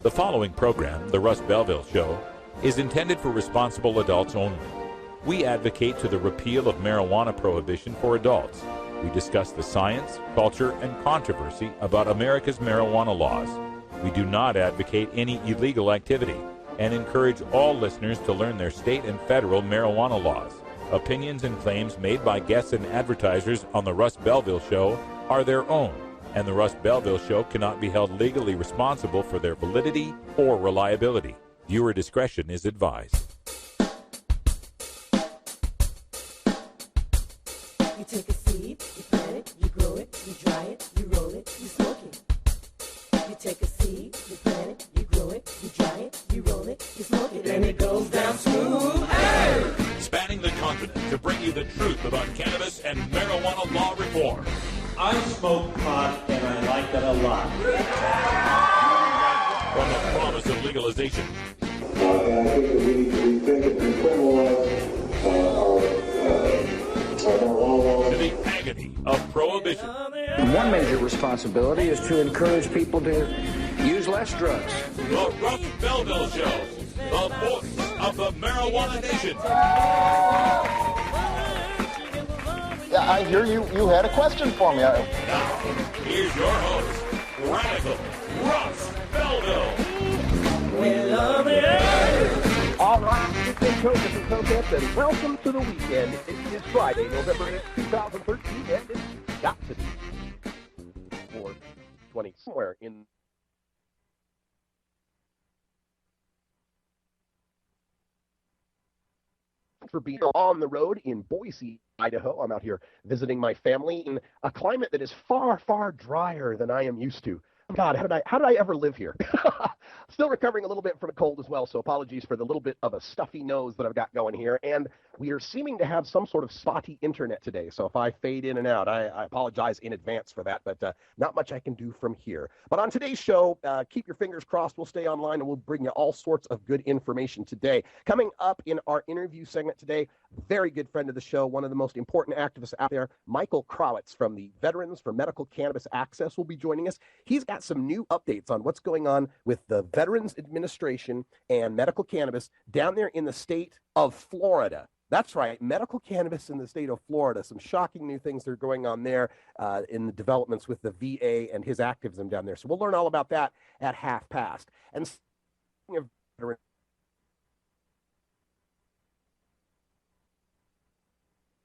The following program, The Russ Belville Show, is intended for responsible adults only. We advocate to the repeal of marijuana prohibition for adults. We discuss the science, culture, and controversy about America's marijuana laws. We do not advocate any illegal activity and encourage all listeners to learn their state and federal marijuana laws. Opinions and claims made by guests and advertisers on The Russ Belville Show are their own, and The Russ Belville Show cannot be held legally responsible for their validity or reliability. Viewer discretion is advised. You take a seed, you plant it, you grow it, you dry it, you roll it, you smoke it. You take a seed, you plant it, you grow it, you dry it, you roll it, you smoke it, and it goes down smooth. Hey! Spanning the continent to bring you the truth about cannabis and marijuana law reform. I smoke pot and I like it a lot. From the promise of legalization. And I think that we think it can criminalize our marijuana. To the agony of prohibition. One major responsibility is to encourage people to use less drugs. The Russ Belville Show, the voice of the marijuana nation. Yeah, I hear you had a question for me. Now, here's your host, Radical Russ Belville. We love the All right, this is Coquette, and welcome to the weekend. It is Friday, November 8th, 2013, and it's got to be 4:20 somewhere in. For being on the road in Boise, Idaho. I'm out here visiting my family in a climate that is far, far drier than I am used to. God, how did I ever live here? Still recovering a little bit from a cold as well, so apologies for the little bit of a stuffy nose that I've got going here. And we are seeming to have some sort of spotty internet today, so if I fade in and out, I apologize in advance for that, but not much I can do from here. But on today's show, keep your fingers crossed. We'll stay online, and we'll bring you all sorts of good information today. Coming up in our interview segment today, very good friend of the show, one of the most important activists out there, Michael Krawitz from the Veterans for Medical Cannabis Access will be joining us. He's got some new updates on what's going on with the Veterans Administration and medical cannabis down there in the state of Florida. That's right, medical cannabis in the state of Florida. Some shocking new things that are going on there in the developments with the VA and his activism down there. So we'll learn all about that at 1:30. And speaking of veterans,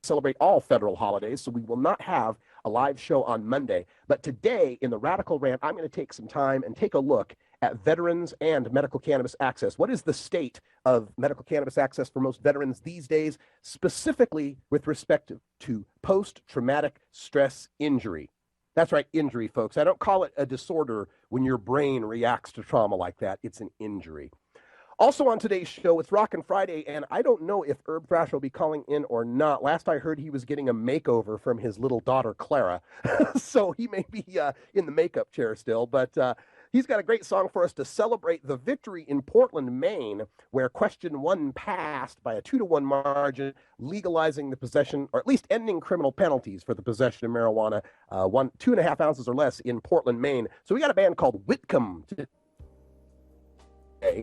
celebrate all federal holidays, so we will not have a live show on Monday. But today, in the Radical Rant, I'm going to take some time and take a look at veterans and medical cannabis access. What is the state of medical cannabis access for most veterans these days, specifically with respect to post-traumatic stress injury? That's right, injury, folks. I don't call it a disorder when your brain reacts to trauma like that. It's an injury. Also on today's show, it's Rockin' Friday, and I don't know if Herb Thrash will be calling in or not. Last I heard, he was getting a makeover from his little daughter, Clara. So he may be in the makeup chair still, but he's got a great song for us to celebrate the victory in Portland, Maine, where question 1 passed by a 2-1 margin, legalizing the possession, or at least ending criminal penalties for the possession of marijuana, 2.5 ounces or less in Portland, Maine. So we got a band called Whitcomb today,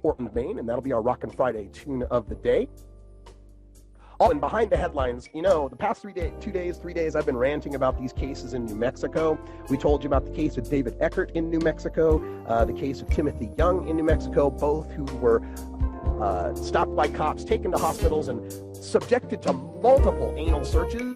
Portland, Maine, and that'll be our Rockin' Friday tune of the day. Oh, and behind the headlines, you know, the past 3 days, I've been ranting about these cases in New Mexico. We told you about the case of David Eckert in New Mexico, the case of Timothy Young in New Mexico, both who were stopped by cops, taken to hospitals, and subjected to multiple anal searches.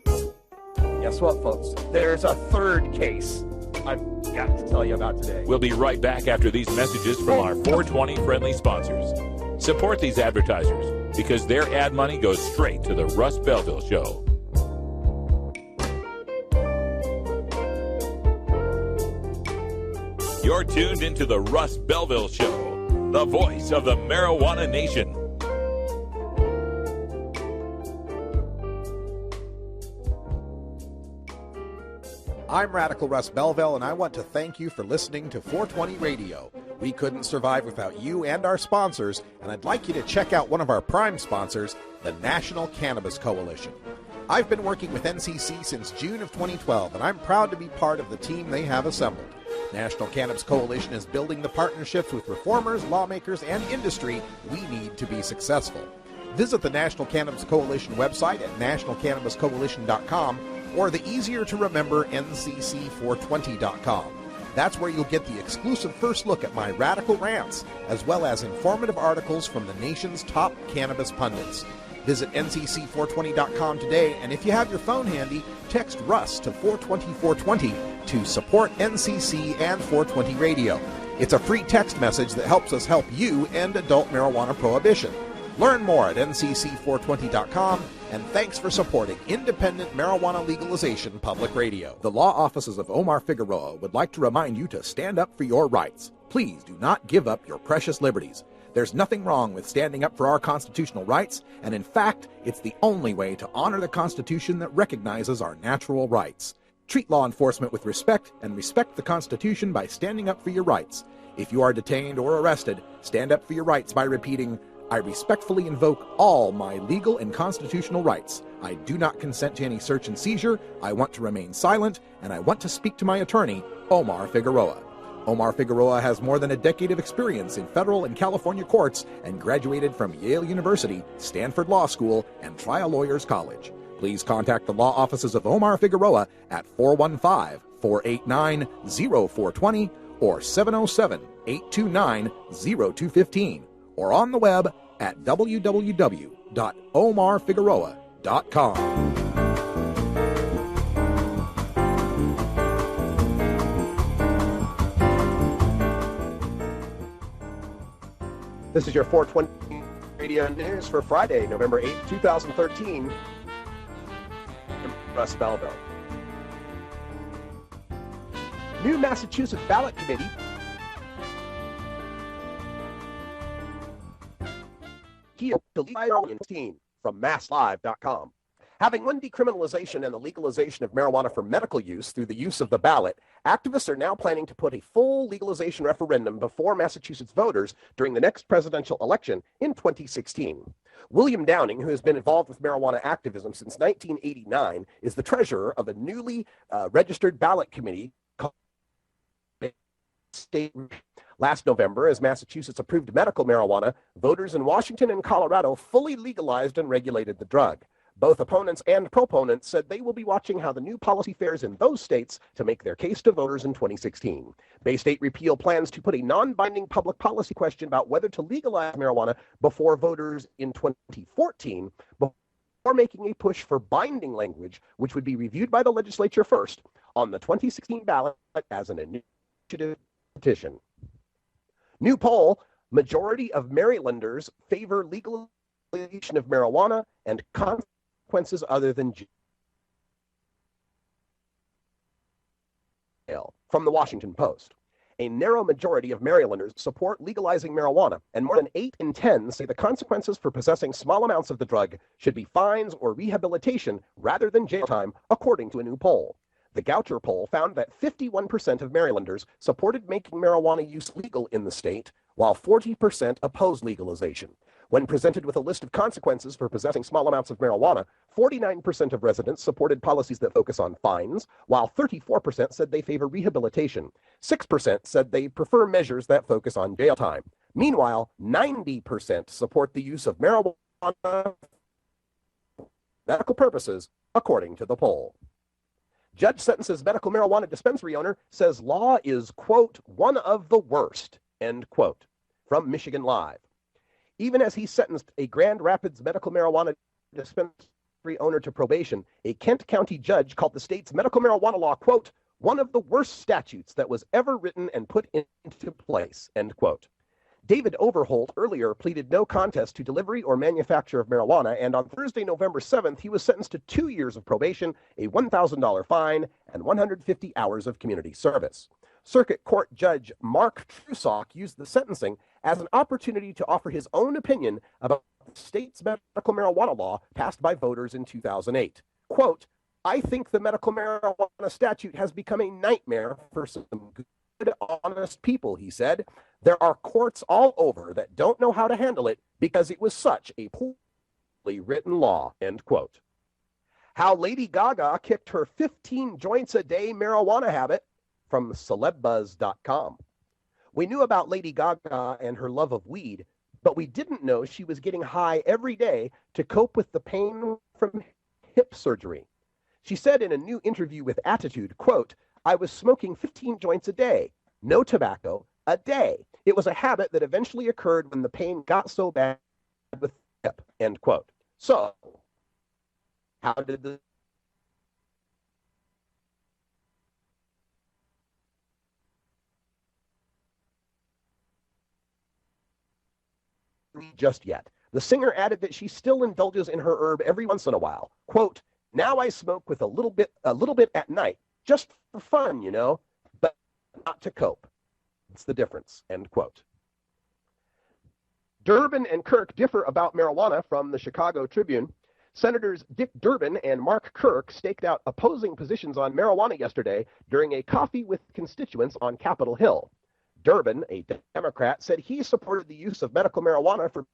Guess what, folks? There's a third case I've got to tell you about today. We'll be right back after these messages from our 420 friendly sponsors. Support these advertisers because their ad money goes straight to the Russ Belville Show. You're tuned into the Russ Belville Show, the voice of the marijuana nation. I'm Radical Russ Belville, and I want to thank you for listening to 420 Radio. We couldn't survive without you and our sponsors, and I'd like you to check out one of our prime sponsors, the National Cannabis Coalition. I've been working with NCC since June of 2012, and I'm proud to be part of the team they have assembled. National Cannabis Coalition is building the partnerships with reformers, lawmakers, and industry we need to be successful. Visit the National Cannabis Coalition website at nationalcannabiscoalition.com or the easier-to-remember ncc420.com. That's where you'll get the exclusive first look at my radical rants, as well as informative articles from the nation's top cannabis pundits. Visit ncc420.com today, and if you have your phone handy, text Russ to 420-420 to support NCC and 420 Radio. It's a free text message that helps us help you end adult marijuana prohibition. Learn more at ncc420.com, and thanks for supporting independent marijuana legalization public radio. The law offices of Omar Figueroa would like to remind you to stand up for your rights. Please do not give up your precious liberties. There's nothing wrong with standing up for our constitutional rights, and in fact, it's the only way to honor the Constitution that recognizes our natural rights. Treat law enforcement with respect and respect the Constitution by standing up for your rights. If you are detained or arrested, stand up for your rights by repeating, "I respectfully invoke all my legal and constitutional rights. I do not consent to any search and seizure. I want to remain silent, and I want to speak to my attorney, Omar Figueroa." Omar Figueroa has more than a decade of experience in federal and California courts and graduated from Yale University, Stanford Law School, and Trial Lawyers College. Please contact the law offices of Omar Figueroa at 415-489-0420 or 707-829-0215 or on the web at www.omarfigueroa.com. This is your 420 Radio News for Friday, November 8th, 2013. I'm Russ Belville. New Massachusetts ballot committee to Idaho from masslive.com. Having won decriminalization and the legalization of marijuana for medical use through the use of the ballot, activists are now planning to put a full legalization referendum before Massachusetts voters during the next presidential election in 2016. William Downing, who has been involved with marijuana activism since 1989, is the treasurer of a newly registered ballot committee called State. Last November, as Massachusetts approved medical marijuana, voters in Washington and Colorado fully legalized and regulated the drug. Both opponents and proponents said they will be watching how the new policy fares in those states to make their case to voters in 2016. Bay State Repeal plans to put a non-binding public policy question about whether to legalize marijuana before voters in 2014, before making a push for binding language, which would be reviewed by the legislature first on the 2016 ballot as an initiative petition. New poll, majority of Marylanders favor legalization of marijuana and consequences other than jail. From the Washington Post. A narrow majority of Marylanders support legalizing marijuana, and more than 8 in 10 say the consequences for possessing small amounts of the drug should be fines or rehabilitation rather than jail time, according to a new poll. The Goucher poll found that 51% of Marylanders supported making marijuana use legal in the state, while 40% opposed legalization. When presented with a list of consequences for possessing small amounts of marijuana, 49% of residents supported policies that focus on fines, while 34% said they favor rehabilitation. 6% said they prefer measures that focus on jail time. Meanwhile, 90% support the use of marijuana for medical purposes, according to the poll. Judge sentences medical marijuana dispensary owner, says law is, quote, one of the worst, end quote. From Michigan Live. Even as he sentenced a Grand Rapids medical marijuana dispensary owner to probation, a Kent County judge called the state's medical marijuana law, quote, one of the worst statutes that was ever written and put into place, end quote. David Overholt earlier pleaded no contest to delivery or manufacture of marijuana, and on Thursday, November 7th, he was sentenced to 2 years of probation, a $1,000 fine, and 150 hours of community service. Circuit Court Judge Mark Trusock used the sentencing as an opportunity to offer his own opinion about the state's medical marijuana law passed by voters in 2008. Quote, I think the medical marijuana statute has become a nightmare for some good, honest people, he said. There are courts all over that don't know how to handle it because it was such a poorly written law, end quote. How Lady Gaga kicked her 15 joints a day marijuana habit from celebbuzz.com. We knew about Lady Gaga and her love of weed, but we didn't know she was getting high every day to cope with the pain from hip surgery. She said in a new interview with Attitude, quote, "I was smoking 15 joints a day, no tobacco, a day. It was a habit that eventually occurred when the pain got so bad with the hip," end quote. So, how did the just yet? The singer added that she still indulges in her herb every once in a while. Quote, "Now I smoke with a little bit at night, just for fun, but not to cope. It's the difference," end quote. Durbin and Kirk differ about marijuana from the Chicago Tribune. Senators Dick Durbin and Mark Kirk staked out opposing positions on marijuana yesterday during a coffee with constituents on Capitol Hill. Durbin, a Democrat, said he supported the use of medical marijuana for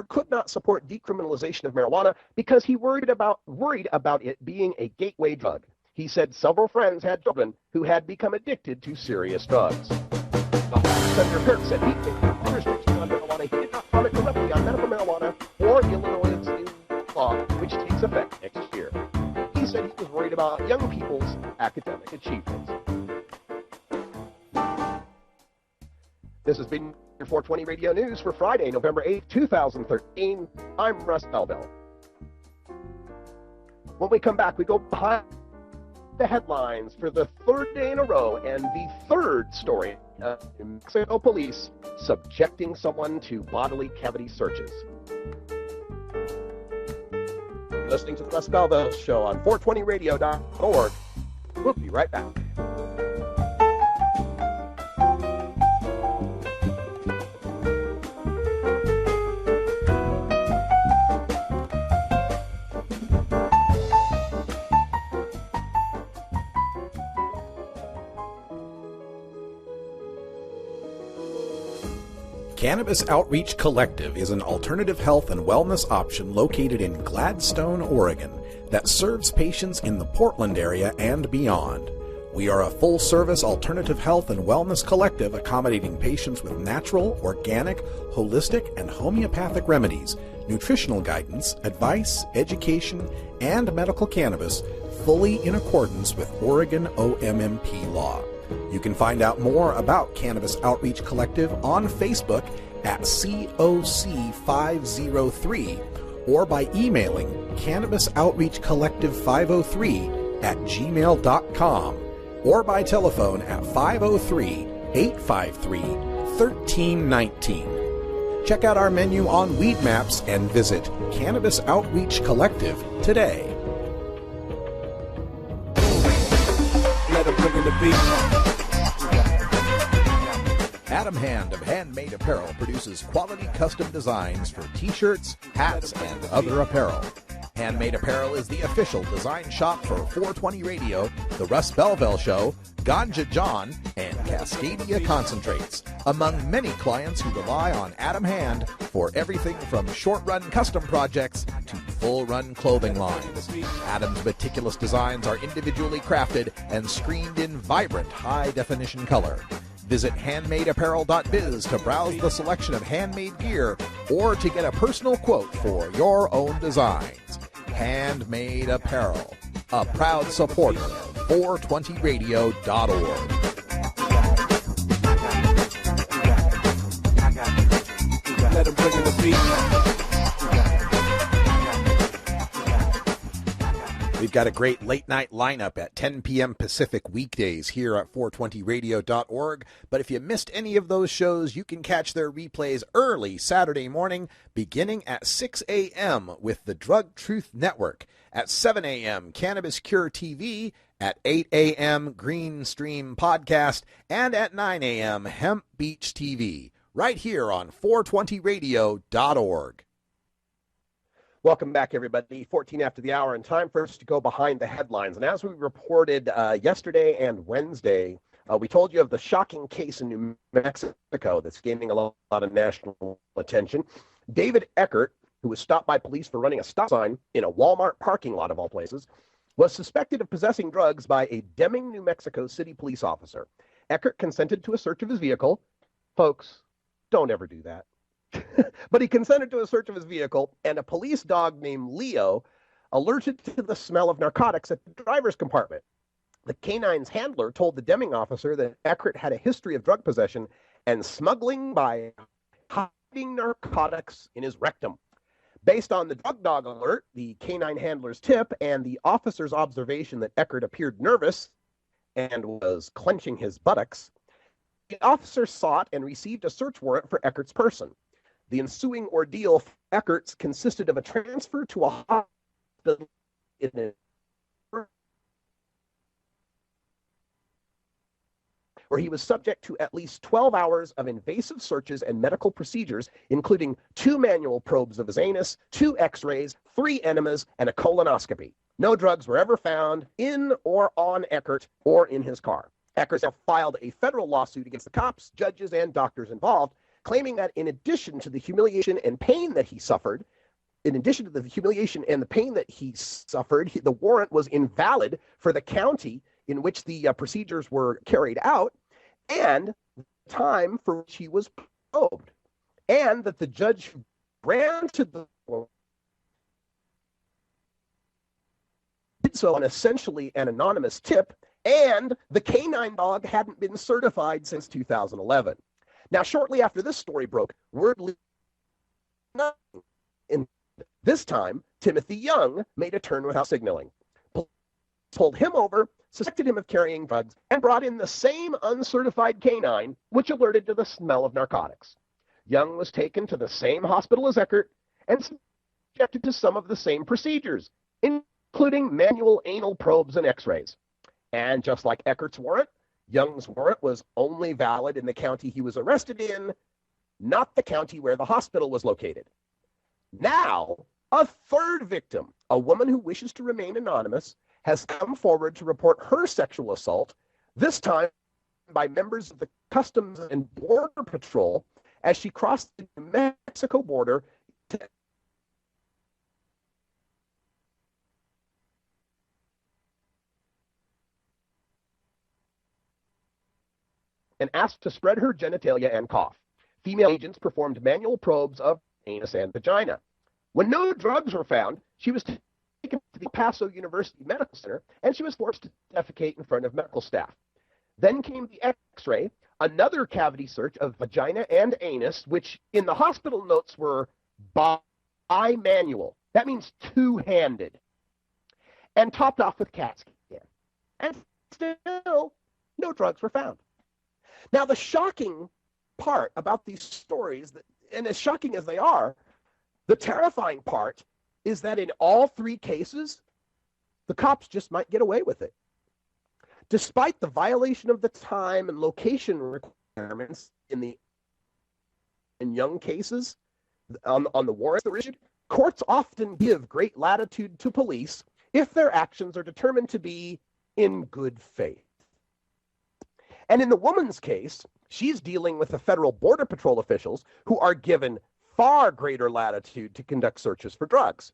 could not support decriminalization of marijuana because he worried about it being a gateway drug. He said several friends had children who had become addicted to serious drugs. Senator Kirk said he included restrictions on marijuana. He did not comment directly on medical marijuana or Illinois' new law, which takes effect next year. He said he was worried about young people's academic achievements. This has been your 420 Radio News for Friday, November 8, 2013. I'm Russ Belville. When we come back, we go behind the headlines for the third day in a row and the third story in Mexico police subjecting someone to bodily cavity searches. You're listening to the Russ Belville Show on 420radio.org. We'll be right back. Cannabis Outreach Collective is an alternative health and wellness option located in Gladstone, Oregon, that serves patients in the Portland area and beyond. We are a full-service alternative health and wellness collective accommodating patients with natural, organic, holistic, and homeopathic remedies, nutritional guidance, advice, education, and medical cannabis, fully in accordance with Oregon OMMP law. You can find out more about Cannabis Outreach Collective on Facebook at COC503 or by emailing cannabisoutreachcollective503@gmail.com or by telephone at 503-853-1319. Check out our menu on Weed Maps and visit Cannabis Outreach Collective today. Let 'em bring in the beat. Adam Hand of Handmade Apparel produces quality custom designs for t-shirts, hats, and other apparel. Handmade Apparel is the official design shop for 420 Radio, The Russ Belville Show, Ganja John, and Cascadia Concentrates, among many clients who rely on Adam Hand for everything from short-run custom projects to full-run clothing lines. Adam's meticulous designs are individually crafted and screened in vibrant, high-definition color. Visit handmadeapparel.biz to browse the selection of handmade gear or to get a personal quote for your own designs. Handmade Apparel, a proud supporter of 420radio.org. Let 'em bring in the beat. We've got a great late night lineup at 10 p.m. Pacific weekdays here at 420radio.org. But if you missed any of those shows, you can catch their replays early Saturday morning beginning at 6 a.m. with the Drug Truth Network. At 7 a.m., Cannabis Cure TV. At 8 a.m., Green Stream Podcast. And at 9 a.m., Hemp Beach TV. Right here on 420radio.org. Welcome back, everybody. 14 after the hour, and time for us to go behind the headlines. And as we reported yesterday and Wednesday, we told you of the shocking case in New Mexico that's gaining a lot of national attention. David Eckert, who was stopped by police for running a stop sign in a Walmart parking lot of all places, was suspected of possessing drugs by a Deming, New Mexico city police officer. Eckert consented to a search of his vehicle. Folks, don't ever do that. But he consented to a search of his vehicle, and a police dog named Leo alerted to the smell of narcotics at the driver's compartment. The canine's handler told the Deming officer that Eckert had a history of drug possession and smuggling by hiding narcotics in his rectum. Based on the drug dog alert, the canine handler's tip, and the officer's observation that Eckert appeared nervous and was clenching his buttocks, the officer sought and received a search warrant for Eckert's person. The ensuing ordeal for Eckert's consisted of a transfer to a hospital where he was subject to at least 12 hours of invasive searches and medical procedures, including 2 manual probes of his anus, 2 x-rays, 3 enemas, and a colonoscopy. No drugs were ever found in or on Eckert or in his car. Eckert filed a federal lawsuit against the cops, judges, and doctors involved, claiming that in addition to the humiliation and pain that he suffered, the warrant was invalid for the county in which the procedures were carried out and the time for which he was probed, and that the judge who granted the warrant did so on essentially an anonymous tip, and the canine dog hadn't been certified since 2011. Now, shortly after this story broke, word in this time, Timothy Young made a turn without signaling. Police pulled him over, suspected him of carrying drugs, and brought in the same uncertified canine, which alerted to the smell of narcotics. Young was taken to the same hospital as Eckert and subjected to some of the same procedures, including manual anal probes and x-rays. And just like Eckert's warrant, Young's warrant was only valid in the county he was arrested in, not the county where the hospital was located. Now, a third victim, a woman who wishes to remain anonymous, has come forward to report her sexual assault, this time by members of the Customs and Border Patrol, as she crossed the New Mexico border and asked to spread her genitalia and cough. Female agents performed manual probes of anus and vagina. When no drugs were found, she was taken to the El Paso University Medical Center, and she was forced to defecate in front of medical staff. Then came the x-ray, another cavity search of vagina and anus, which in the hospital notes were bimanual. That means two-handed. And topped off with CAT scan. And still, no drugs were found. Now, the shocking part about these stories, and as shocking as they are, the terrifying part is that in all 3 cases, the cops just might get away with it. Despite the violation of the time and location requirements in Young cases, on the warrants that were issued, courts often give great latitude to police if their actions are determined to be in good faith. And in the woman's case, she's dealing with the federal Border Patrol officials who are given far greater latitude to conduct searches for drugs.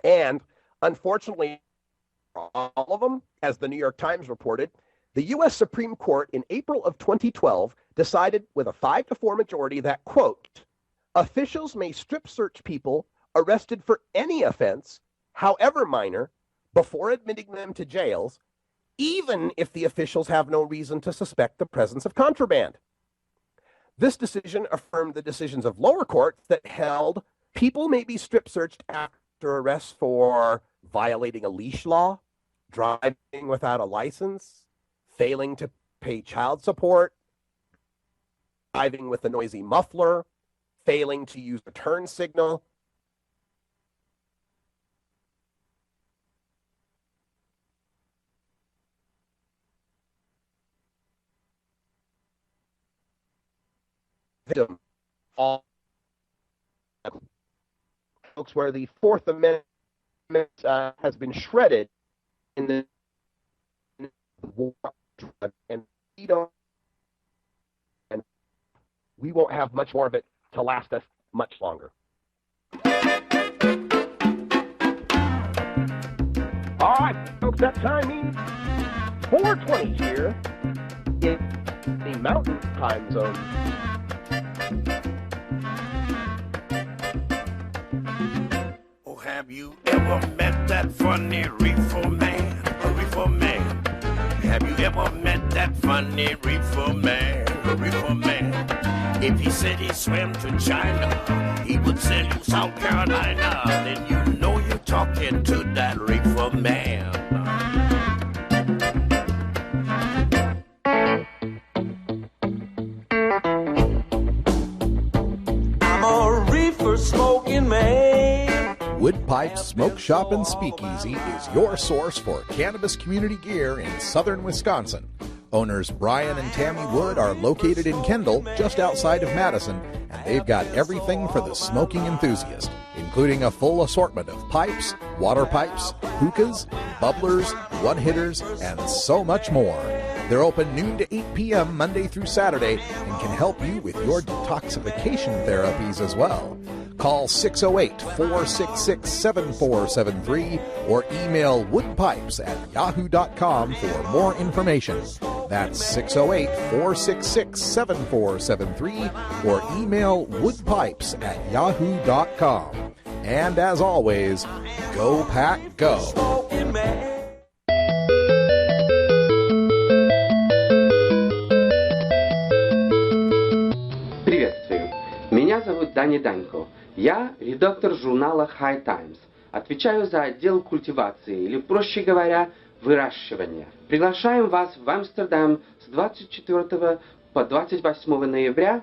And unfortunately, all of them, as the New York Times reported, the U.S. Supreme Court in April of 2012 decided with a 5-4 majority that, quote, officials may strip search people arrested for any offense, however minor, before admitting them to jails, even if the officials have no reason to suspect the presence of contraband. This decision affirmed the decisions of lower courts that held people may be strip searched after arrest for violating a leash law, driving without a license, failing to pay child support, driving with a noisy muffler, failing to use a turn signal. Victim all folks, where the Fourth Amendment has been shredded in the war, and we won't have much more of it to last us much longer. All right, folks, that time means 4:20 here in the Mountain Time Zone. Oh, have you ever met that funny reefer man? A reefer man. Have you ever met that funny reefer man? A reefer man. If he said he swam to China, he would sell you South Carolina. Then you know you're talking to that reefer man. I'm a reefer smoking man. Wood Pipes Smoke Shop and Speakeasy is your source for cannabis community gear in southern Wisconsin. Owners Brian and Tammy Wood are located in Kendall, just outside of Madison, and they've got everything for the smoking enthusiast, including a full assortment of pipes, water pipes, hookahs, bubblers, one-hitters, and so much more. They're open noon to 8 p.m. Monday through Saturday and can help you with your detoxification therapies as well. Call 608-466-7473 or email woodpipes@yahoo.com for more information. That's 608-466-7473 or email woodpipes@yahoo.com. And as always, go pack go. Приветствую. Меня зовут Дани Данько. Я редактор журнала High Times. Отвечаю за отдел культивации, или, проще говоря, выращивания. Приглашаем вас в Амстердам с 24 по 28 ноября,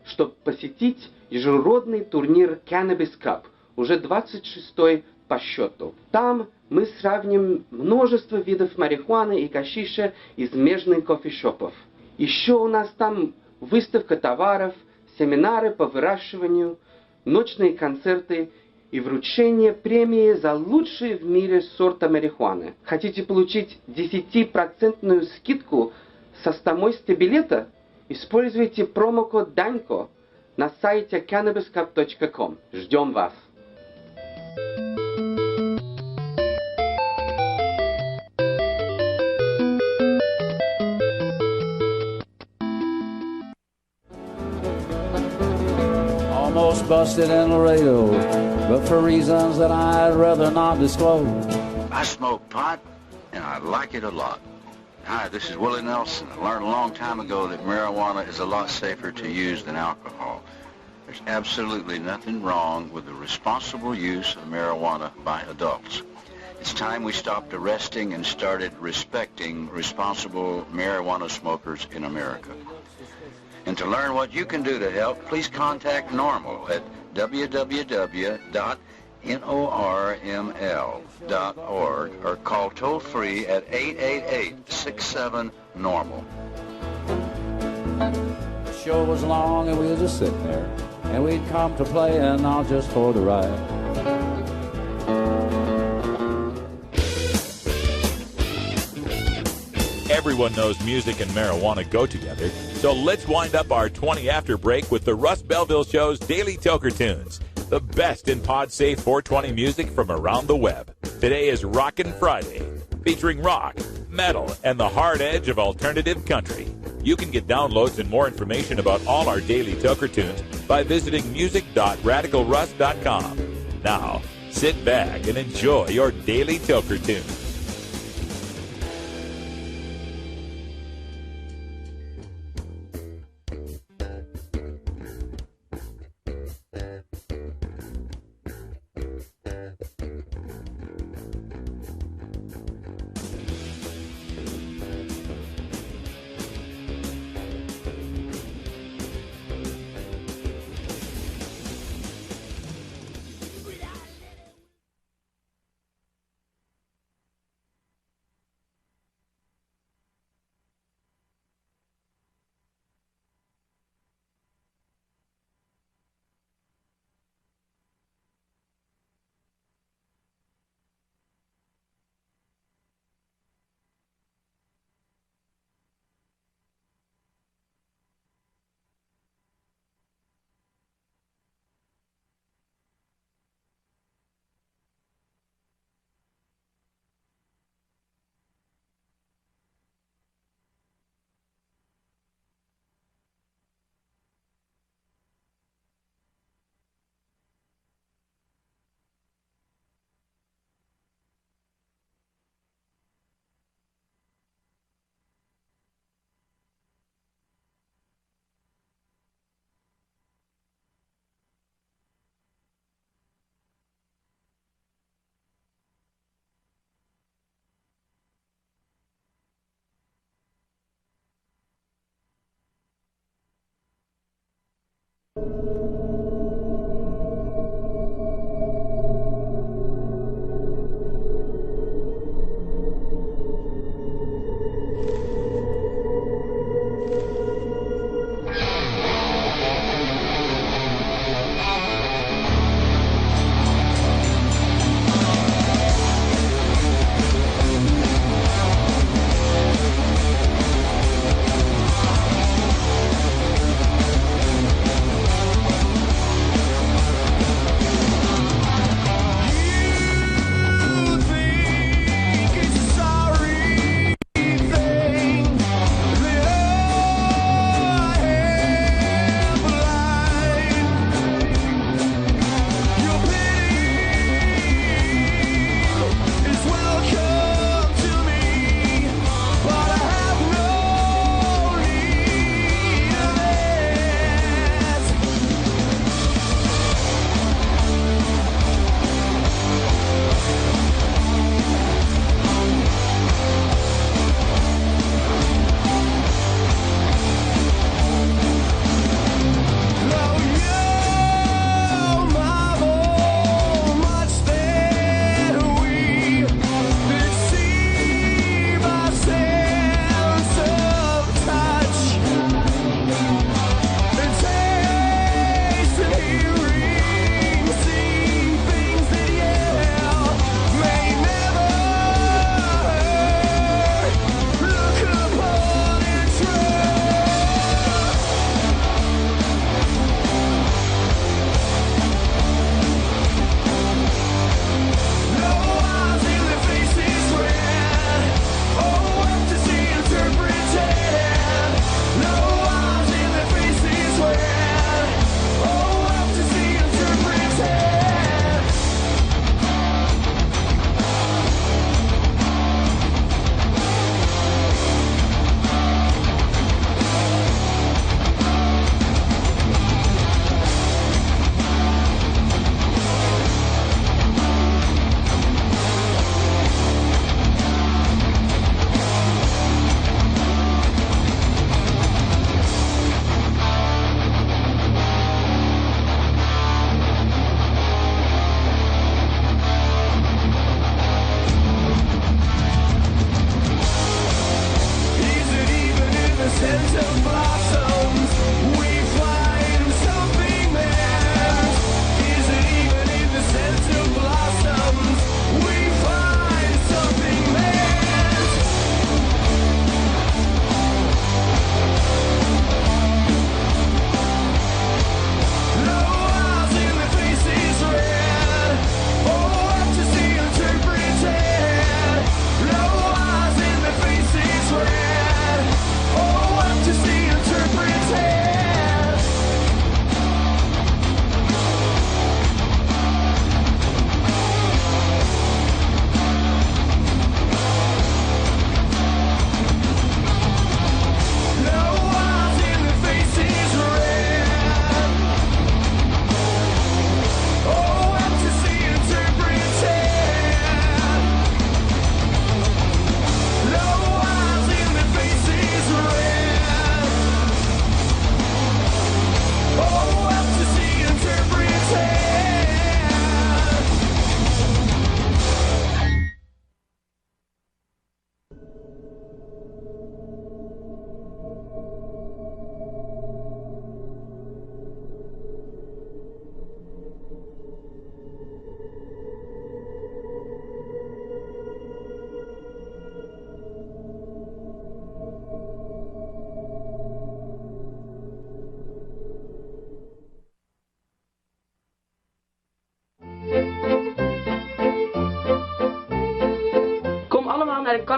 чтобы посетить ежегодный турнир Cannabis Cup, уже 26-й по счету. Там мы сравним множество видов марихуаны и гашиша из смежных кофешопов. Еще у нас там выставка товаров, семинары по выращиванию, ночные концерты и вручение премии за лучший в мире сорт марихуаны. Хотите получить 10% скидку со стоимости билета? Используйте промокод DANKO на сайте cannabiscup.com. Ждем вас! Almost busted in Laredo, but for reasons that I'd rather not disclose. I smoke pot, and I like it a lot. Hi, this is Willie Nelson. I learned a long time ago that marijuana is a lot safer to use than alcohol. There's absolutely nothing wrong with the responsible use of marijuana by adults. It's time we stopped arresting and started respecting responsible marijuana smokers in America. And to learn what you can do to help, please contact NORML at www.norml.org or call toll-free at 888-67-NORMAL. The show was long and we were just sitting there, and we'd come to play and not just for the ride. Everyone knows music and marijuana go together, so let's wind up our 20 after break with the Russ Belville Show's Daily Toker Tunes, the best in pod-safe 420 music from around the web. Today is Rockin' Friday, featuring rock, metal, and the hard edge of alternative country. You can get downloads and more information about all our Daily Toker Tunes by visiting music.radicalruss.com. Now, sit back and enjoy your Daily Toker Tunes.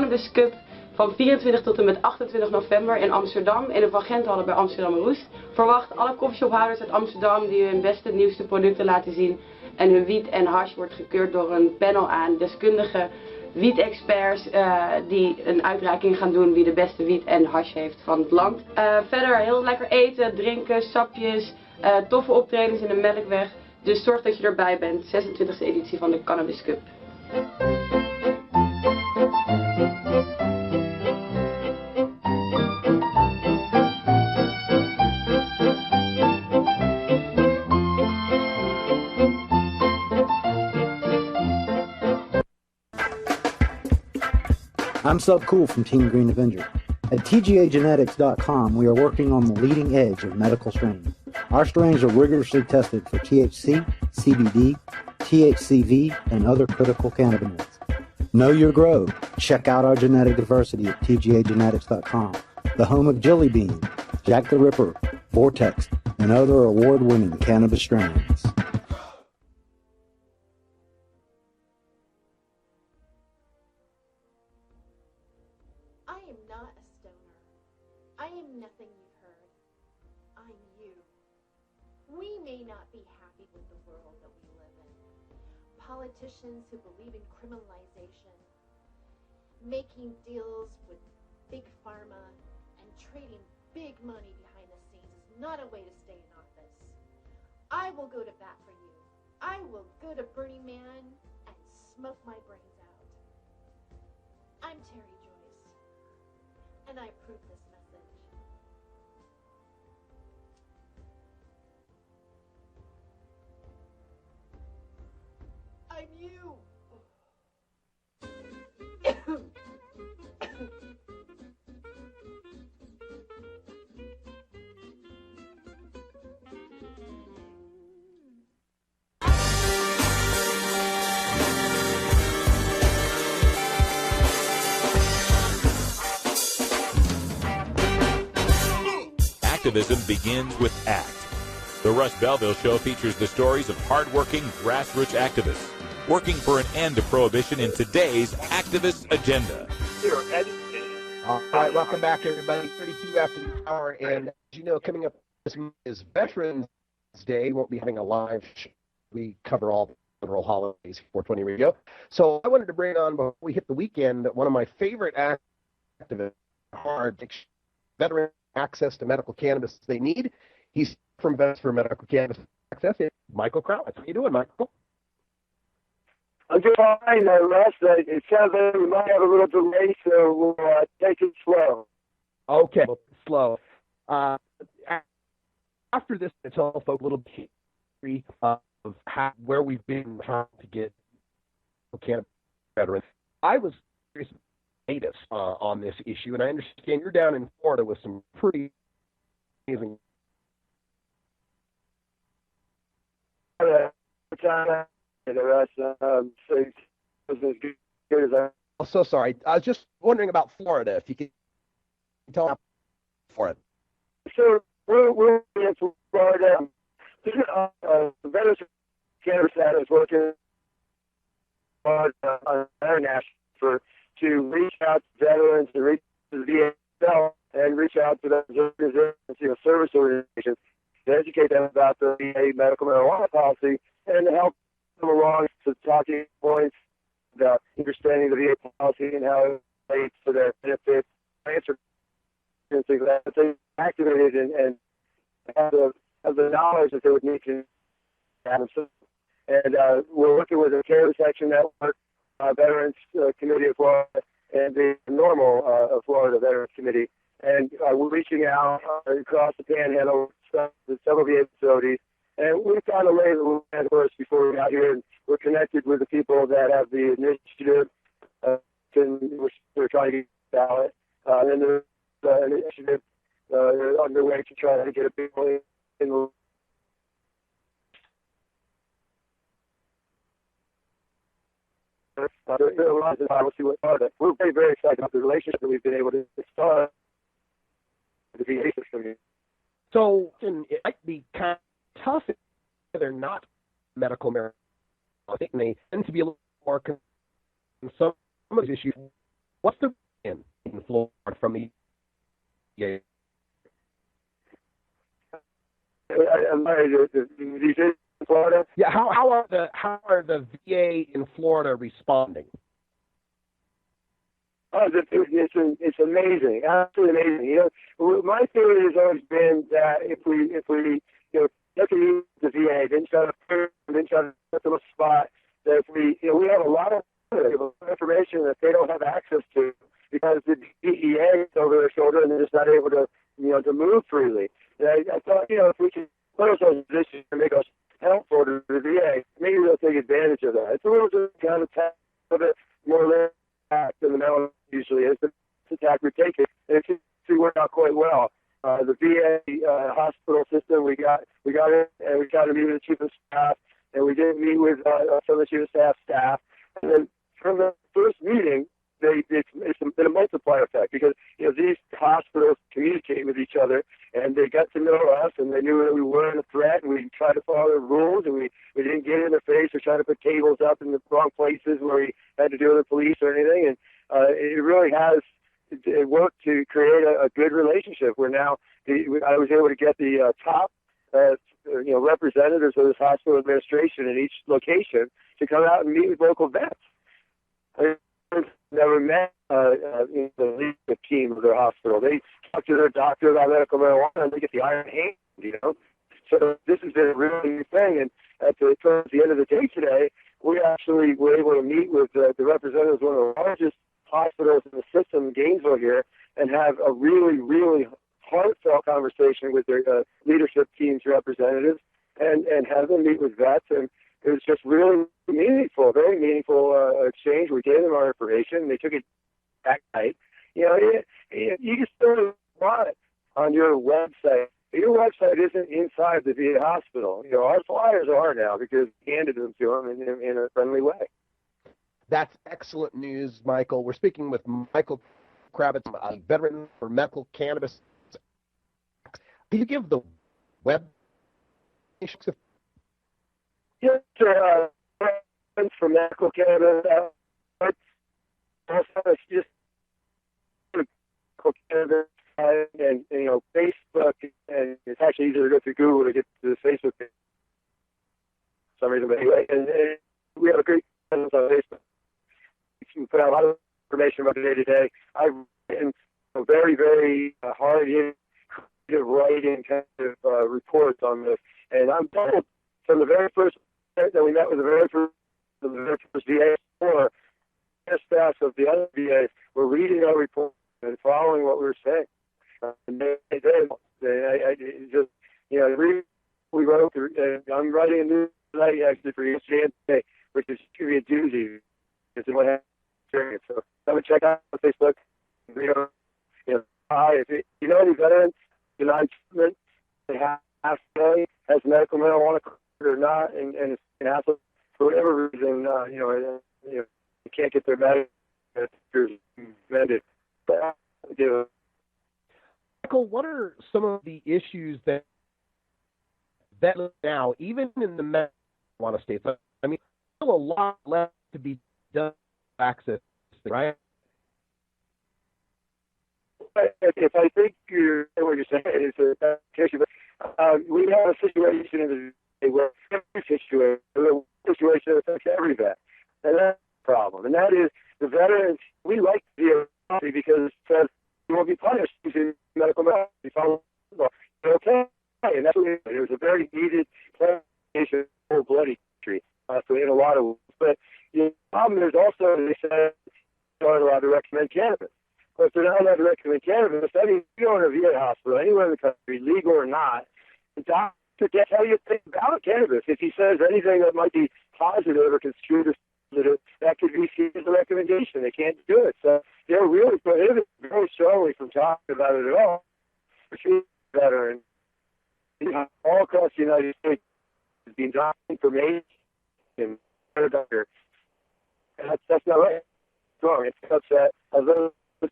Cannabis Cup van 24 tot en met 28 november in Amsterdam in de Van Genthallen bij Amsterdam Roest. Verwacht alle coffeeshophouders uit Amsterdam die hun beste nieuwste producten laten zien. En hun wiet en hash wordt gekeurd door een panel aan deskundige wiet-experts die een uitreiking gaan doen wie de beste wiet en hash heeft van het land. Verder heel lekker eten, drinken, sapjes, toffe optredens in de Melkweg. Dus zorg dat je erbij bent. 26e editie van de Cannabis Cup. I'm Subcool from Team Green Avenger. At TGAgenetics.com, we are working on the leading edge of medical strains. Our strains are rigorously tested for THC, CBD, THCV, and other critical cannabinoids. Know your grow. Check out our genetic diversity at TGAgenetics.com, the home of Jelly Bean, Jack the Ripper, Vortex, and other award-winning cannabis strains. Politicians who believe in criminalization, making deals with big pharma, and trading big money behind the scenes is not a way to stay in office. I will go to bat for you. I will go to Burning Man and smoke my brains out. I'm Terry Joyce, and I approve this message. I'm you. Activism begins with ACT. The Russ Belville Show features the stories of hardworking grassroots activists working for an end to prohibition in today's activist agenda. All right, welcome back, everybody. 32 after the hour, and as you know, coming up this week is Veterans Day. We won't be having a live show. We cover all the federal holidays, 420 Radio. So I wanted to bring on, before we hit the weekend, one of my favorite activists, hard veteran access to medical cannabis they need. He's from Vets for Medical Cannabis Access. It's Michael Krowitz. How you doing, Michael? I'm doing fine, Russ. It sounds like we might have a little delay, so we'll take it slow. Okay, well, slow. After this, I'll tell folks a little bit of where we've been trying to get cannabis veterans. I was curious latest on this issue, and I understand you're down in Florida with some pretty amazing. I'm so sorry. I was just wondering about Florida. If you could tell me Florida. So we're in Florida. Veterans Cannabis Center is working on international to reach out to veterans, to reach to the VA and reach out to those organizations, service organizations, to educate them about the VA medical marijuana policy and to help them along to talking points, the understanding of the VA policy and how it relates to their benefits, answer and things like that. They activated and have the knowledge that they would need to have themselves. And we're working with the Cannabis Action Network, Veterans Committee of Florida, and the normal Florida Veterans Committee. And we're reaching out across the Panhandle to several VA facilities. And we've got to lay the land first before we got here. And we're connected with the people that have the initiative. We're trying to get the ballot. And there's an initiative underway to try to get a bill in the we're very, very excited about the relationship that we've been able to start with the VA system. So it might be kind of tough if they're not medical marijuana. I think they tend to be a little more concerned. Some of these issues What's the in Florida from the VA? in Florida? Yeah, how are the VA in Florida responding? Oh, it's amazing, absolutely amazing. You know, my theory has always been that if we look at the VA, then try to put them a spot, that if we have a lot of information that they don't have access to because the DEA is over their shoulder and they're just not able to to move freely. And I thought if we could put ourselves in a position to make us helpful to the VA, maybe they'll take advantage of that. It's a little bit kind of a bit more attack than the mental usually is. The attack we take it, and it seems to work out quite well. The VA hospital system, we got in, and we got to meet with the chief of staff, and we did meet with some of the chief of staff, and then from the first meeting, it's been a multiplier effect because these hospitals communicate with each other, and they got to know us, and they knew that we weren't a threat, and we tried to follow the rules, and we didn't get in their face or try to put cables up in the wrong places where we had to deal with the police or anything, and it really has worked to create a good relationship where now I was able to get the top representatives of this hospital administration in each location to come out and meet with local vets. I never met the leadership team of their hospital. They talk to their doctor about medical marijuana and they get the iron hand, So this has been a really new thing. And towards the end of the day today, we actually were able to meet with the representatives of one of the largest hospitals in the system in Gainesville here and have a really, really heartfelt conversation with their leadership team's representatives and have them meet with vets. And it was just really meaningful, very meaningful exchange. We gave them our information. They took it back night. You just don't want it on your website. Your website isn't inside the VA hospital. Our flyers are now because we handed them to them in a friendly way. That's excellent news, Michael. We're speaking with Michael Kravitz, a veteran for medical cannabis. Can you give the web? Yes, sir. For medical cannabis. Just medical cannabis and Facebook, and it's actually easier to go through Google to get to the Facebook page for some reason. But anyway, and we have a great presence on Facebook. We put out a lot of information about the day-to-day. I've written very, very hard writing kind of reports on this, and I'm told from the very first that we met with the very first VA or staff of the other VAs were reading our report and following what we were saying. And they just we wrote. I'm writing a new tonight actually for yesterday today, which is going to be a doozy. It's what happened. So I would check out Facebook. If you know any veterans denied treatment, they have to say has medical marijuana or not, and it's an hassle for whatever reason. You can't get their medical amended. But Michael, what are some of the issues that now, even in the marijuana states, I mean, still a lot left to be done to access, right? If I think what you're saying is a issue, but we have a situation in the where every situation affects every vet, and that's the problem. And that is the veterans. We like to be a country because it says you won't be punished using medical marijuana. Okay, and that's what it was a very needed clarification for bloody tree. So in a lot of, but the problem is also they said they aren't allowed to recommend cannabis. But if they're not allowed to recommend cannabis, that means you go in a VA hospital, anywhere in the country, legal or not, the doctor can't tell you anything about cannabis. If he says anything that might be positive or construed as positive, that could be seen as a recommendation. They can't do it. So they're really prohibited very strongly from talking about it at all. Veteran, all across the United States, is being done information and doctor. And that's not right. It's wrong. It's upset. Although the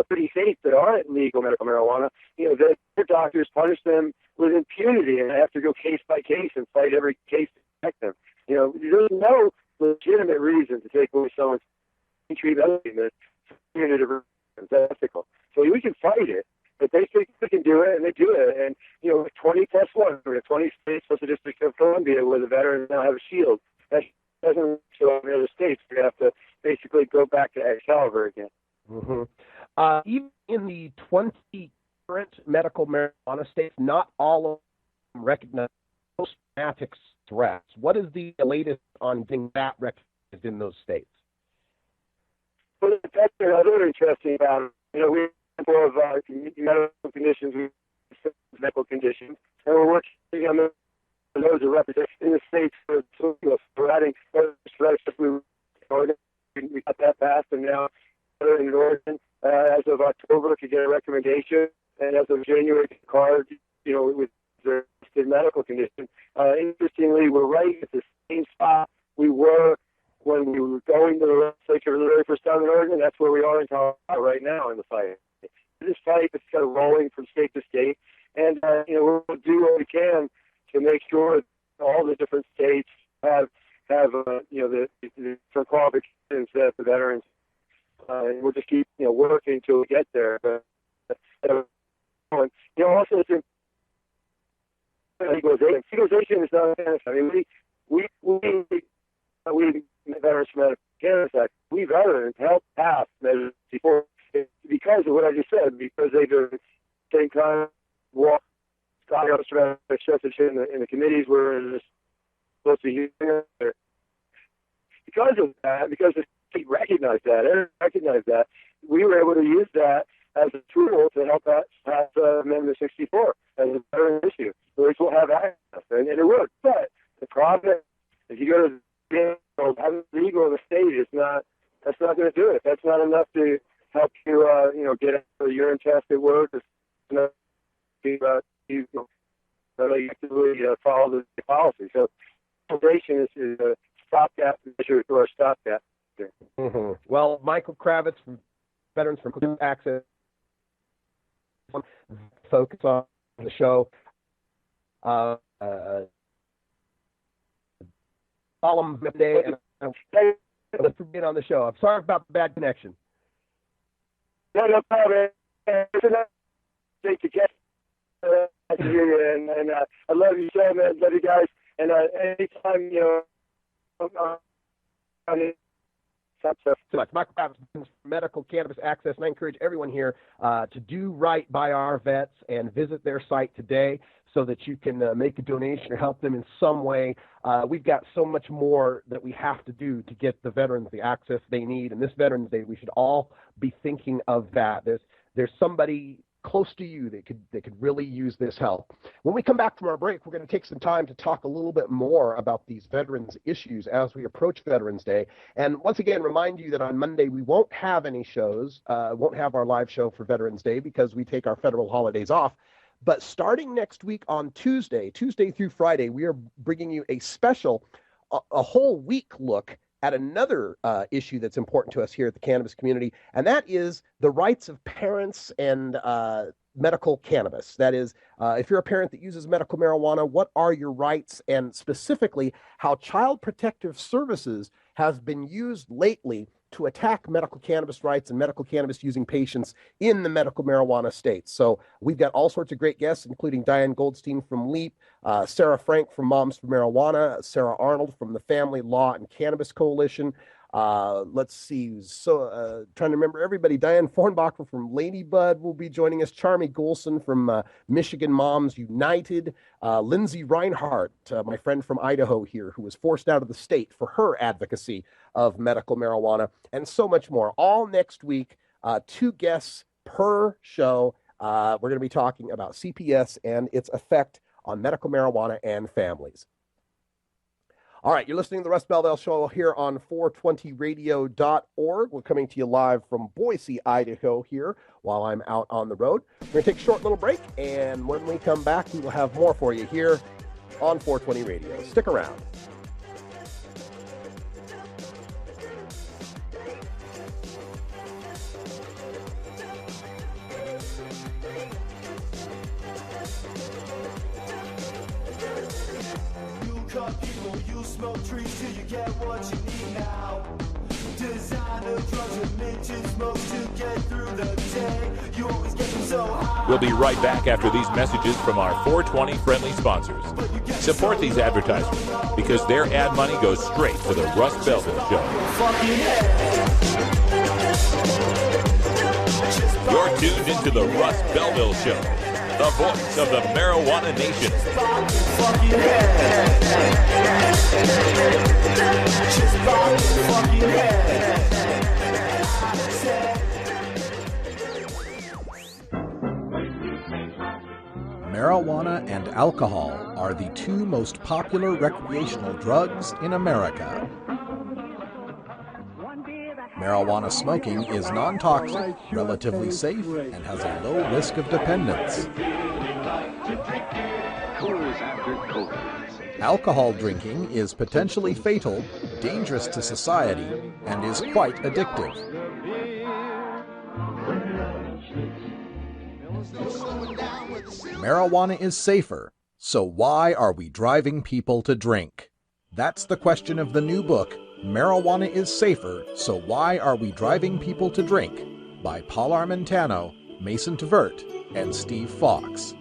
pretty states that aren't legal medical marijuana, their doctors punish them with impunity and have to go case by case and fight every case to protect them. There's no legitimate reason to take away someone's treat medicine that's that's ethical. So we can fight it, but they think they can do it, and they do it. And, 20 plus 1, we're 20 states plus the District of Columbia, where the veterans now have a shield. That doesn't show in the other states. We have to basically go back to Excalibur again. Mm-hmm. Even in the 20 current medical marijuana states, not all of them recognize post-traumatic stress. What is the latest on getting that recognized in those states? Well, that's another interesting about it. We have more of medical conditions, medical conditions, and we're working on those are represented in the states. We're adding we got that passed, and now in Oregon, as of October, to get a recommendation, and as of January, card, with their medical condition. Interestingly, we're right at the same spot we were when we were going to the legislature for the very first time in Oregon. That's where we are in Colorado right now in the fight. This fight is kind of rolling from state to state, and we'll do what we can to make sure that all the different states have the different qualifications that the veterans. And we'll just keep working until we get there. But also it's legalization. Legalization is not a benefit. I mean, we Veterans for Medical Cannabis Act, we veterans helped pass measures before because of what I just said, because they do the same kind of walk, Scott in the committees where it's supposed to be because of that, because the state recognized that, we were able to use that as a tool to help us pass Amendment 64 as a veteran issue, which will have access, and it worked. But the problem is, if you go to having legal in the state, that's not going to do it. That's not enough to help you, get a urine test at work. It's not really actively follow the policy. So, legalization is a stopgap measure to our stopgap. Mm-hmm. Well, Michael Kravitz from Veterans for Access, focus on the show. Solemn day, and thanks for being on the show. I'm sorry about the bad connection. No problem. It's a nice to get you, and I love you, Sam. I love you guys. And anytime, so much. Michael Kravitz, Medical Cannabis Access, and I encourage everyone here to do right by our vets and visit their site today so that you can make a donation or help them in some way. We've got so much more that we have to do to get the veterans the access they need. And this Veterans Day, we should all be thinking of that. There's somebody close to you that could really use this help. When we come back from our break, we're going to take some time to talk a little bit more about these veterans issues as we approach Veterans Day. And once again, remind you that on Monday we won't have any shows, won't have our live show for Veterans Day because we take our federal holidays off. But starting next week on Tuesday through Friday, we are bringing you a special, a whole week look at another issue that's important to us here at the cannabis community, and that is the rights of parents and medical cannabis. That is, if you're a parent that uses medical marijuana, what are your rights, and specifically how Child Protective Services has been used lately to attack medical cannabis rights and medical cannabis using patients in the medical marijuana states. So we've got all sorts of great guests, including Diane Goldstein from LEAP, Sarah Frank from Moms for Marijuana, Sarah Arnold from the Family Law and Cannabis Coalition. Let's see. So trying to remember everybody. Diane Fornbacher from Ladybud will be joining us. Charmy Golson from Michigan Moms United. Lindsay Reinhardt, my friend from Idaho here, who was forced out of the state for her advocacy of medical marijuana, and so much more. All next week, 2 guests per show. We're going to be talking about CPS and its effect on medical marijuana and families. All right, you're listening to the Russ Belville Show here on 420radio.org. We're coming to you live from Boise, Idaho here while I'm out on the road. We're going to take a short little break, and when we come back, we will have more for you here on 420 Radio. Stick around. Smoke trees till you get what you need now. now. Designer drugs and bitches smoke to get through the day. You always get me so high. We'll be right back after these messages from our 420 friendly sponsors. Support these advertisements because their ad money goes straight to the Russ Belville Show. You're tuned into the Russ Belville Show, the voice of the marijuana nation. Marijuana and alcohol are the two most popular recreational drugs in America. Marijuana smoking is non-toxic, relatively safe, and has a low risk of dependence. Alcohol drinking is potentially fatal, dangerous to society, and is quite addictive. Marijuana is safer, so why are we driving people to drink? That's the question of the new book, Marijuana is Safer, So Why Are We Driving People to Drink? By Paul Armentano, Mason Tvert, and Steve Fox.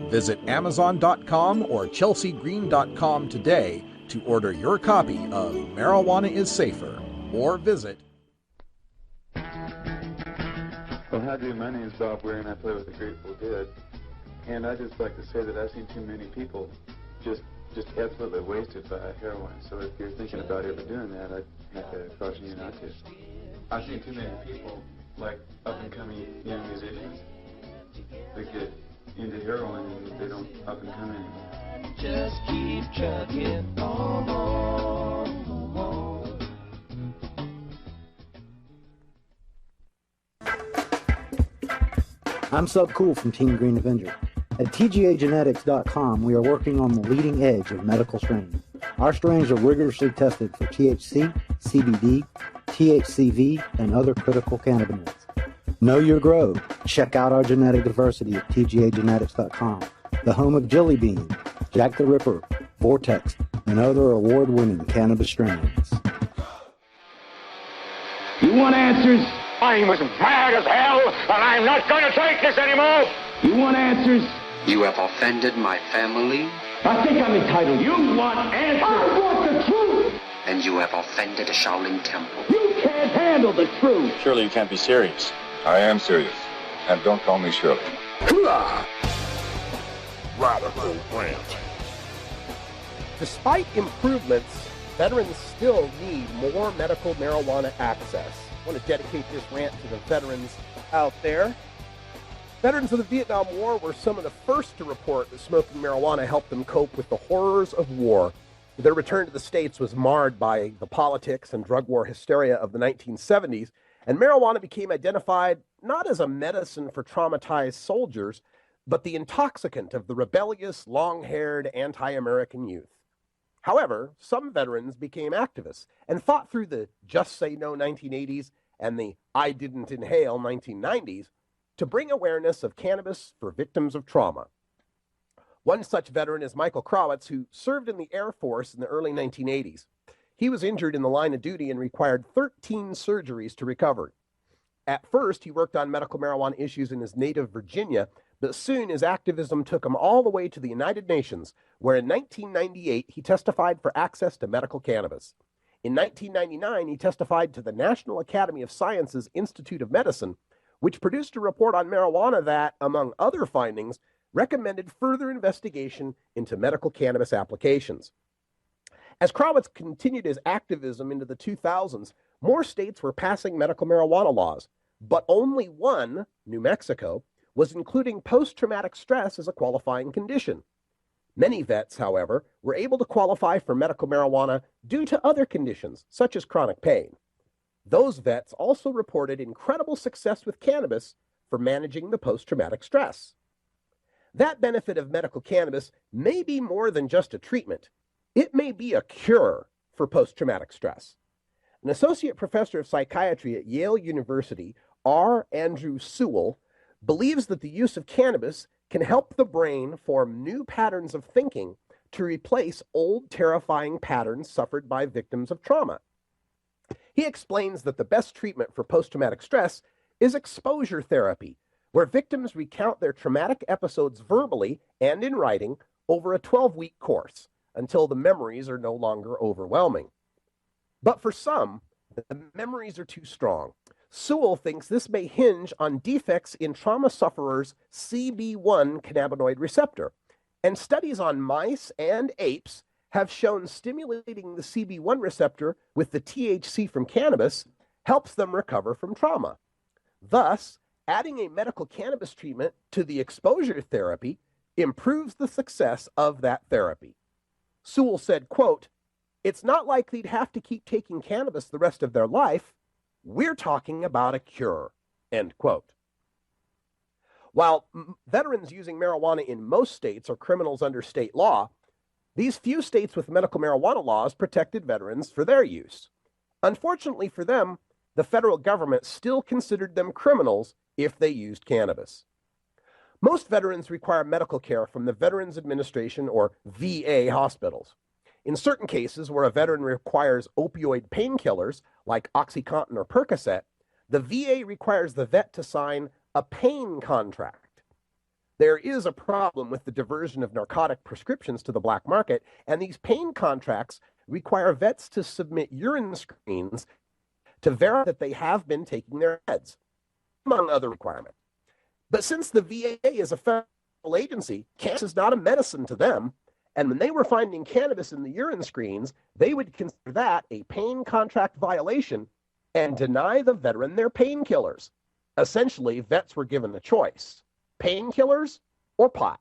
Visit Amazon.com or ChelseaGreen.com today to order your copy of Marijuana is Safer, or visit... Well, how do you? My name is Bob Weir, and I play with the Grateful Dead. And I'd just like to say that I've seen too many people just absolutely wasted by heroin. So if you're thinking about ever doing that, I'd have to caution you not to. I've seen too many people, like up-and-coming young musicians, that get into heroin and they don't up and come anymore. Just keep chugging on. I'm Subcool from Team Green Avenger. At TGAgenetics.com, we are working on the leading edge of medical strains. Our strains are rigorously tested for THC, CBD, THCV, and other critical cannabinoids. Know your grow. Check out our genetic diversity at TGAgenetics.com, the home of Jelly Bean, Jack the Ripper, Vortex, and other award-winning cannabis strains. You want answers? I'm as mad as hell, and I'm not going to take this anymore! You want answers? You have offended my family. I think I'm entitled. You want answers? I want the truth! And you have offended a Shaolin temple. You can't handle the truth! Surely you can't be serious. I am serious. And don't call me Shirley. Radical rant. Despite improvements, veterans still need more medical marijuana access. I want to dedicate this rant to the veterans out there. Veterans of the Vietnam War were some of the first to report that smoking marijuana helped them cope with the horrors of war. Their return to the States was marred by the politics and drug war hysteria of the 1970s, and marijuana became identified not as a medicine for traumatized soldiers, but the intoxicant of the rebellious, long-haired, anti-American youth. However, some veterans became activists and fought through the Just Say No 1980s and the I Didn't Inhale 1990s to bring awareness of cannabis for victims of trauma. One such veteran is Michael Krawitz, who served in the Air Force in the early 1980s. He was injured in the line of duty and required 13 surgeries to recover. At first, he worked on medical marijuana issues in his native Virginia, but soon his activism took him all the way to the United Nations, where in 1998 he testified for access to medical cannabis. In 1999, he testified to the National Academy of Sciences Institute of Medicine, which produced a report on marijuana that, among other findings, recommended further investigation into medical cannabis applications. As Krawitz continued his activism into the 2000s, more states were passing medical marijuana laws, but only one, New Mexico, was including post-traumatic stress as a qualifying condition. Many vets, however, were able to qualify for medical marijuana due to other conditions, such as chronic pain. Those vets also reported incredible success with cannabis for managing the post-traumatic stress. That benefit of medical cannabis may be more than just a treatment. It may be a cure for post-traumatic stress. An associate professor of psychiatry at Yale University, R. Andrew Sewell, believes that the use of cannabis can help the brain form new patterns of thinking to replace old terrifying patterns suffered by victims of trauma. He explains that the best treatment for post-traumatic stress is exposure therapy, where victims recount their traumatic episodes verbally and in writing over a 12-week course until the memories are no longer overwhelming. But for some, the memories are too strong. Sewell thinks this may hinge on defects in trauma sufferers' CB1 cannabinoid receptor, and studies on mice and apes have shown stimulating the CB1 receptor with the THC from cannabis helps them recover from trauma. Thus, adding a medical cannabis treatment to the exposure therapy improves the success of that therapy. Sewell said, quote, "It's not like they'd have to keep taking cannabis the rest of their life. We're talking about a cure," end quote. While veterans using marijuana in most states are criminals under state law, these few states with medical marijuana laws protected veterans for their use. Unfortunately for them, the federal government still considered them criminals if they used cannabis. Most veterans require medical care from the Veterans Administration or VA hospitals. In certain cases where a veteran requires opioid painkillers like OxyContin or Percocet, the VA requires the vet to sign a pain contract. There is a problem with the diversion of narcotic prescriptions to the black market, and these pain contracts require vets to submit urine screens to verify that they have been taking their meds, among other requirements. But since the VA is a federal agency, cannabis is not a medicine to them, and when they were finding cannabis in the urine screens, they would consider that a pain contract violation and deny the veteran their painkillers. Essentially, vets were given a choice: painkillers or pot.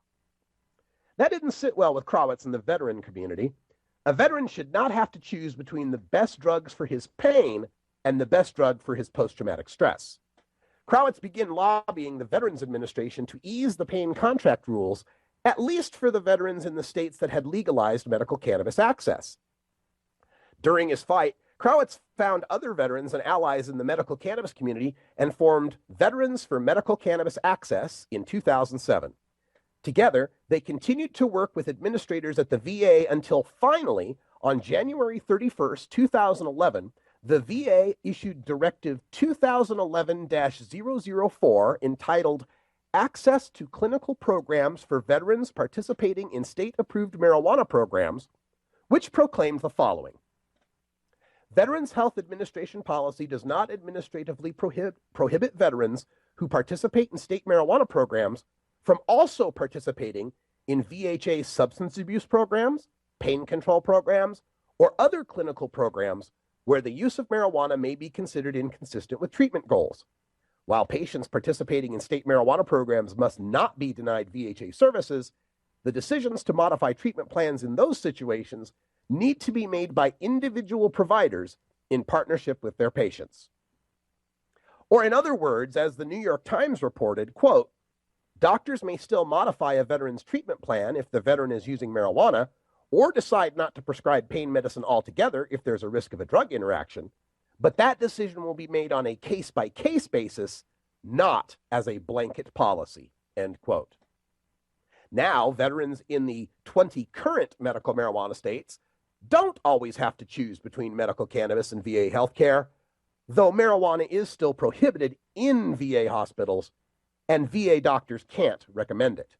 That didn't sit well with Krawitz and the veteran community. A veteran should not have to choose between the best drugs for his pain and the best drug for his post-traumatic stress. Krawitz began lobbying the Veterans Administration to ease the pain contract rules, at least for the veterans in the states that had legalized medical cannabis access. During his fight, Krawitz found other veterans and allies in the medical cannabis community and formed Veterans for Medical Cannabis Access in 2007. Together, they continued to work with administrators at the VA until finally, on January 31st, 2011, the VA issued Directive 2011-004 entitled Access to Clinical Programs for Veterans Participating in State-Approved Marijuana Programs, which proclaimed the following. Veterans Health Administration policy does not administratively prohibit veterans who participate in state marijuana programs from also participating in VHA substance abuse programs, pain control programs, or other clinical programs where the use of marijuana may be considered inconsistent with treatment goals. While patients participating in state marijuana programs must not be denied VHA services, the decisions to modify treatment plans in those situations need to be made by individual providers in partnership with their patients. Or in other words, as the New York Times reported, quote, doctors may still modify a veteran's treatment plan if the veteran is using marijuana, or decide not to prescribe pain medicine altogether if there's a risk of a drug interaction, but that decision will be made on a case-by-case basis, not as a blanket policy, end quote. Now, veterans in the 20 current medical marijuana states don't always have to choose between medical cannabis and VA healthcare, though marijuana is still prohibited in VA hospitals, and VA doctors can't recommend it.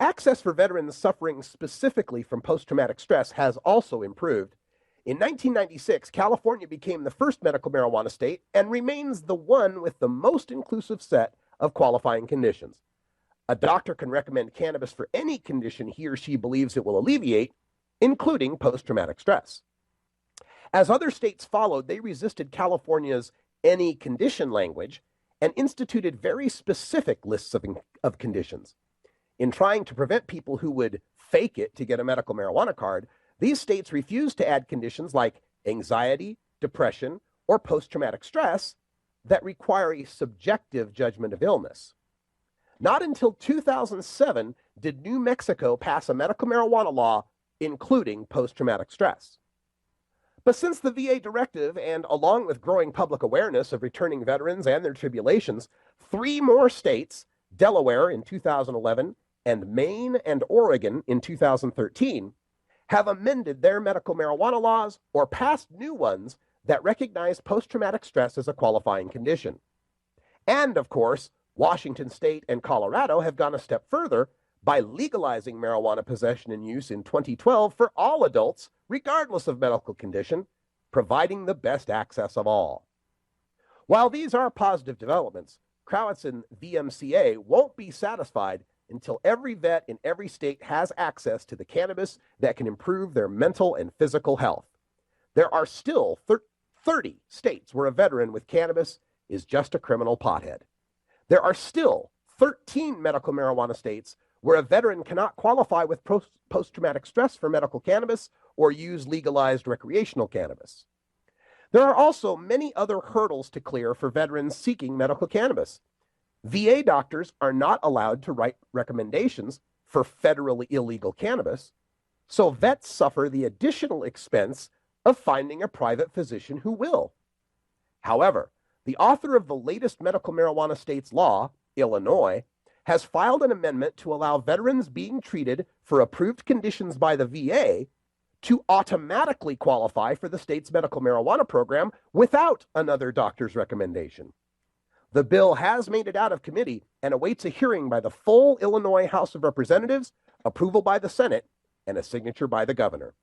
Access for veterans suffering specifically from post-traumatic stress has also improved. In 1996, California became the first medical marijuana state and remains the one with the most inclusive set of qualifying conditions. A doctor can recommend cannabis for any condition he or she believes it will alleviate, including post-traumatic stress. As other states followed, they resisted California's any condition language and instituted very specific lists of conditions. In trying to prevent people who would fake it to get a medical marijuana card, these states refused to add conditions like anxiety, depression, or post-traumatic stress that require a subjective judgment of illness. Not until 2007 did New Mexico pass a medical marijuana law including post-traumatic stress. But since the VA directive, and along with growing public awareness of returning veterans and their tribulations, 3 more states, Delaware in 2011 and Maine and Oregon in 2013, have amended their medical marijuana laws or passed new ones that recognize post-traumatic stress as a qualifying condition. And, of course, Washington State and Colorado have gone a step further by legalizing marijuana possession and use in 2012 for all adults, regardless of medical condition, providing the best access of all. While these are positive developments, Crowitz and VMCA won't be satisfied until every vet in every state has access to the cannabis that can improve their mental and physical health. There are still 30 states where a veteran with cannabis is just a criminal pothead. There are still 13 medical marijuana states where a veteran cannot qualify with post-traumatic stress for medical cannabis or use legalized recreational cannabis. There are also many other hurdles to clear for veterans seeking medical cannabis. VA doctors are not allowed to write recommendations for federally illegal cannabis, so vets suffer the additional expense of finding a private physician who will. However, the author of the latest medical marijuana state's law, Illinois, has filed an amendment to allow veterans being treated for approved conditions by the VA to automatically qualify for the state's medical marijuana program without another doctor's recommendation. The bill has made it out of committee and awaits a hearing by the full Illinois House of Representatives, approval by the Senate, and a signature by the governor.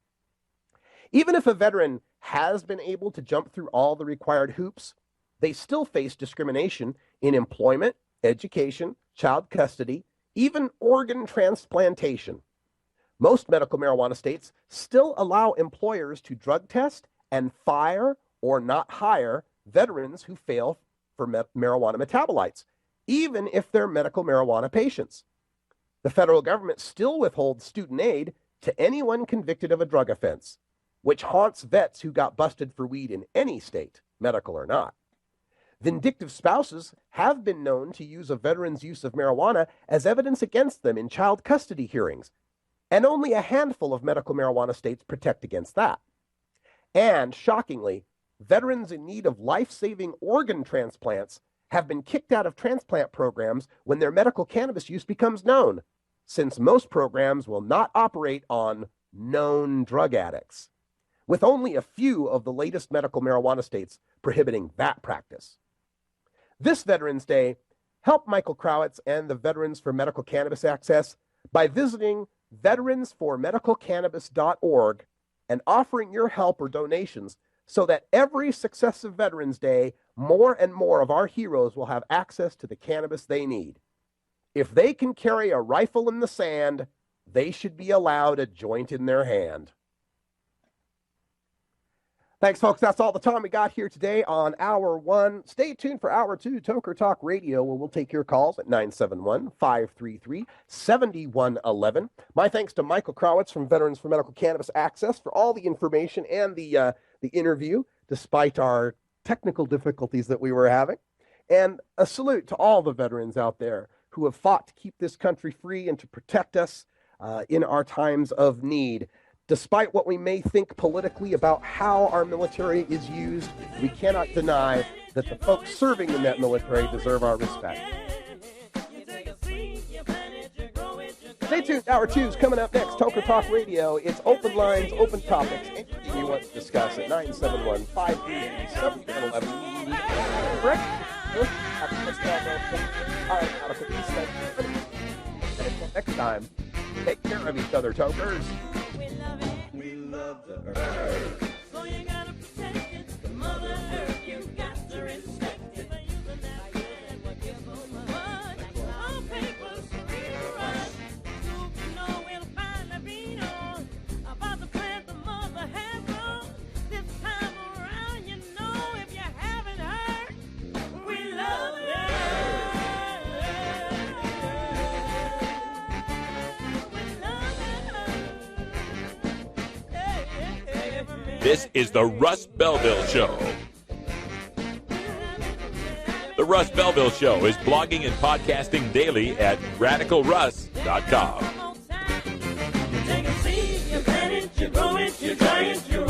Even if a veteran has been able to jump through all the required hoops, they still face discrimination in employment, education, child custody, even organ transplantation. Most medical marijuana states still allow employers to drug test and fire or not hire veterans who fail for marijuana metabolites, even if they're medical marijuana patients. The federal government still withholds student aid to anyone convicted of a drug offense, which haunts vets who got busted for weed in any state, medical or not. Vindictive spouses have been known to use a veteran's use of marijuana as evidence against them in child custody hearings, and only a handful of medical marijuana states protect against that. And, shockingly, veterans in need of life-saving organ transplants have been kicked out of transplant programs when their medical cannabis use becomes known, since most programs will not operate on known drug addicts, with only a few of the latest medical marijuana states prohibiting that practice. This Veterans Day, help Michael Crowitz and the Veterans for Medical Cannabis Access by visiting veteransformedicalcannabis.org and offering your help or donations so that every successive Veterans Day, more and more of our heroes will have access to the cannabis they need. If they can carry a rifle in the sand, they should be allowed a joint in their hand. Thanks, folks. That's all the time we got here today on Hour 1. Stay tuned for Hour 2, Toker Talk Radio, where we'll take your calls at 971-533-7111. My thanks to Michael Crowitz from Veterans for Medical Cannabis Access for all the information and the interview, despite our technical difficulties that we were having. And a salute to all the veterans out there who have fought to keep this country free and to protect us in our times of need. Despite what we may think politically about how our military is used, we cannot deny that the folks serving in that military deserve our respect. Stay tuned. Hour 2 is coming up next. Toker Talk Radio. It's open lines, open topics. Anything you want to discuss at 971-533-7111. Correct? Next time, take care of each other, Tokers. We love the earth. So you gotta protect it. The Mother Earth, you got to respect it. All papers rewrite. So you know we'll finally be on about the plans the mother has grown. This time around, you know if you haven't heard, we love the earth. This is the Russ Belville Show. The Russ Belville Show is blogging and podcasting daily at radicalruss.com. You take a seed, you plant it, you grow it, you dry it, you